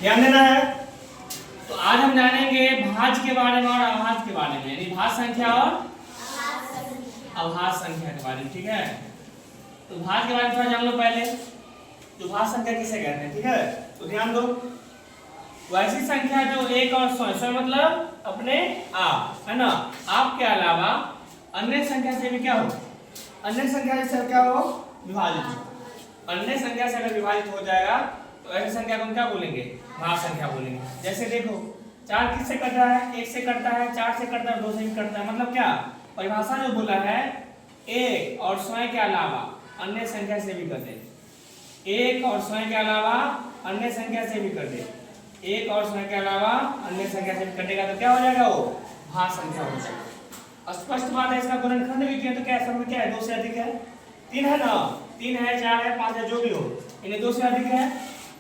ध्यान देना है। तो आज हम जानेंगे भाज्य के बारे में और अभाज्य के बारे में, यानी भाज्य संख्या और अभाज्य संख्या के बारे में। ठीक है, तो भाज्य के बारे में थोड़ा जान लो पहले। तो भाज्य संख्या किसे कहते हैं, ठीक है। तो ध्यान दो, वैसी संख्या जो एक और स्वयं मतलब अपने आप, है ना, आप के अलावा अन्य संख्या से भी क्या हो, अन्य संख्या से क्या हो, विभाजित हो। अन्य संख्या से अगर विभाजित हो जाएगा तो ऐसी संख्या को हम क्या बोलेंगे, भाज्य संख्या बोलेंगे। जैसे देखो 4 किससे कट रहा है, 1 से कटता है, 4 से कटता है, 2 से भी कटता है। मतलब क्या, परिभाषा जो बोला है एक और स्वयं के अलावा अन्य संख्या से भी कटे, एक और स्वयं के अलावा अन्य संख्या से भी कटे, एक और स्वयं के अलावा अन्य संख्या से भी कटेगा तो क्या हो जाएगा, वो भाज्य संख्या हो जाएगा। स्पष्ट बात है। इसका गुणनखंड भी किया तो क्या सब में क्या है, 2 से अधिक है, 3 है ना, 3 है, 4 है, 5 है, जो भी हो, इन्हें 2 से अधिक है,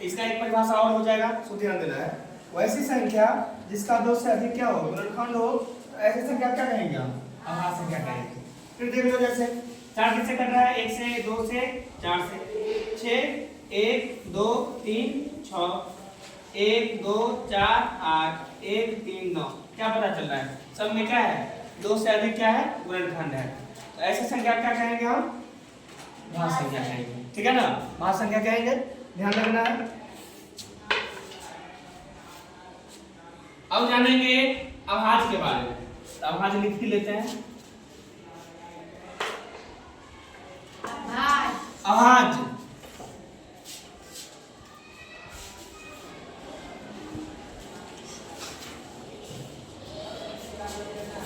इसका एक परिभाषा और हो जाएगा। सो ध्यान देना है, वैसी संख्या जिसका 2 से अधिक क्या हो, गुणनखंड हो, तो ऐसी संख्या क्या कहेंगे हम, अभाज्य संख्या कहेंगे। फिर देख लो, जैसे 4 किससे कट रहा है, 1 से, 2 से, 4 से, 6, 1 2 3 6, 1 2 4 8, 1 3 9, क्या पता चल रहा है, सब में क्या है, 2 से अधिक क्या है, गुणनखंड है। तो ऐसी संख्या क्या कहेंगे हम, भाज्य संख्या कहेंगे। ठीक है ना, भाज्य संख्या कहेंगे, ध्यान रखना है। अब जानेंगे अभाज्य के बारे में। तो अभाज्य लिख ही लेते हैं। अभाज्य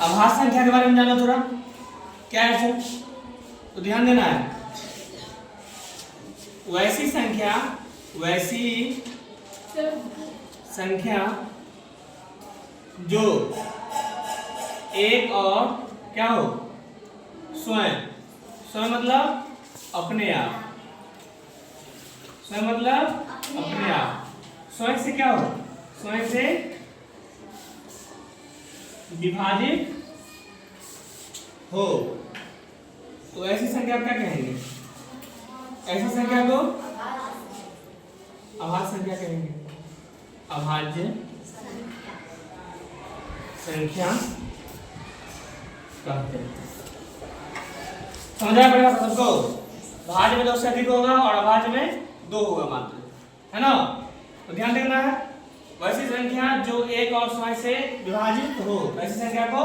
अभाज्य संख्या के बारे में जानो थोड़ा, क्या है सर। तो ध्यान देना है, वैसी संख्या जो एक और क्या हो, स्वयं मतलब अपने आप, स्वयं मतलब अपने आप, स्वयं से क्या हो, स्वयं से विभाजित हो, तो ऐसी संख्या क्या कहेंगे, ऐसी संख्या को अभाज्य संख्या कहेंगे। अभाज्य संख्या कहते हैं। समझाया पड़ेगा सबको, भाज्य में 2 से अधिक होगा और अभाज्य में 2 होगा मात्र, है ना। तो ध्यान देना है, वैसी संख्या जो एक और स्वयं से विभाजित हो, ऐसी संख्या को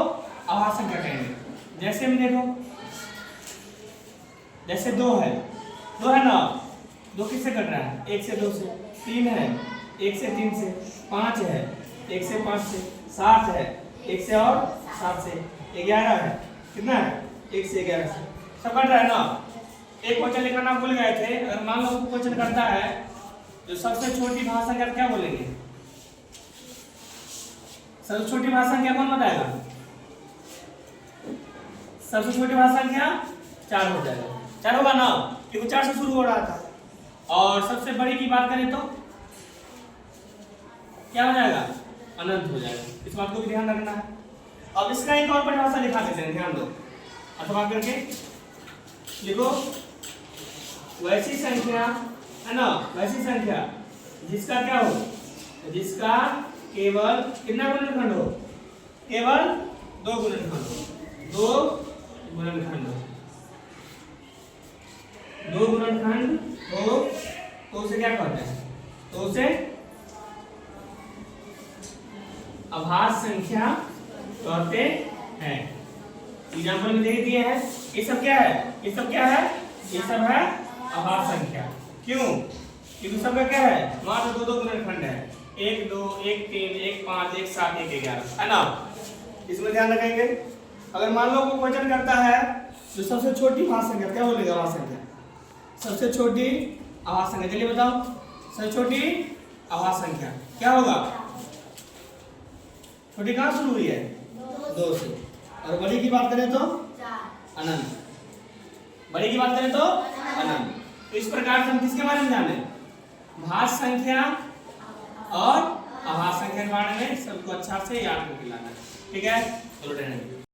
अभाज्य संख्या कहेंगे। जैसे हम देखो, जैसे 2 है ना, 2 किससे कट रहा है, 1 से 2 से, 3 है, 1 से 3 से, 5 है, 1 से 5 से, 7 है, 1 से और 7 से, 11 है, कितना है, 1 से 11 से, सब कट रहा है ना। एक क्वेश्चन लिखना भूल गए थे, अगर मान लो क्वेश्चन करता है जो सबसे छोटी भाज्य संख्या क्या बोलेंगे, सबसे छोटी भाज्य संख्या कौन बताएगा, सबसे छोटी भाज्य संख्या 4 हो जाएगा, 4 होगा ना, क्योंकि 4 से शुरू हो रहा था। और सबसे बड़ी की बात करें तो क्या हो जाएगा, अनंत हो जाएगा। इस बात को भी ध्यान रखना है। अब इसका एक और परिभाषा लिखा देते हैं, ध्यान दो, अथवा करके लिखो, वैसी संख्या, है ना, वैसी संख्या जिसका क्या हो, जिसका केवल कितना गुणनखंड हो, केवल 2 गुणनखंड हो, 2 गुणनखंड हो, 2 गुणनखंड हो, तो उसे क्या कहते हैं, तो उसे अभाज्य संख्या कहते हैं। एग्जाम्पल में दे दिए हैं, ये सब क्या है, ये सब क्या है, ये सब है अभाज्य संख्या। क्यों, क्योंकि सब का क्या है, मात्र 2 गुणनखंड है, 1 2 1 3 1 5 1 7 1 11, है ना। इसमें ध्यान रखेंगे। अगर मान लो कोई क्वेश्चन करता है जो सबसे छोटी भाज्य संख्या, क्या बोलेगा, अभाज्य संख्या, सबसे छोटी अभाज्य संख्या, चलिए बताओ, सबसे छोटी अभाज्य संख्या क्या होगा, छोटी कहाँ शुरू हुई है, 2 से, और बड़ी की बात करें तो अनंत, बड़ी की बात करें तो अनंत। तो इस प्रकार से हम किसके बारे में जाने, भाज्य संख्या और अभाज्य संख्या के बारे में सबको अच्छा से याद करके लाना है। ठीक है, चलो।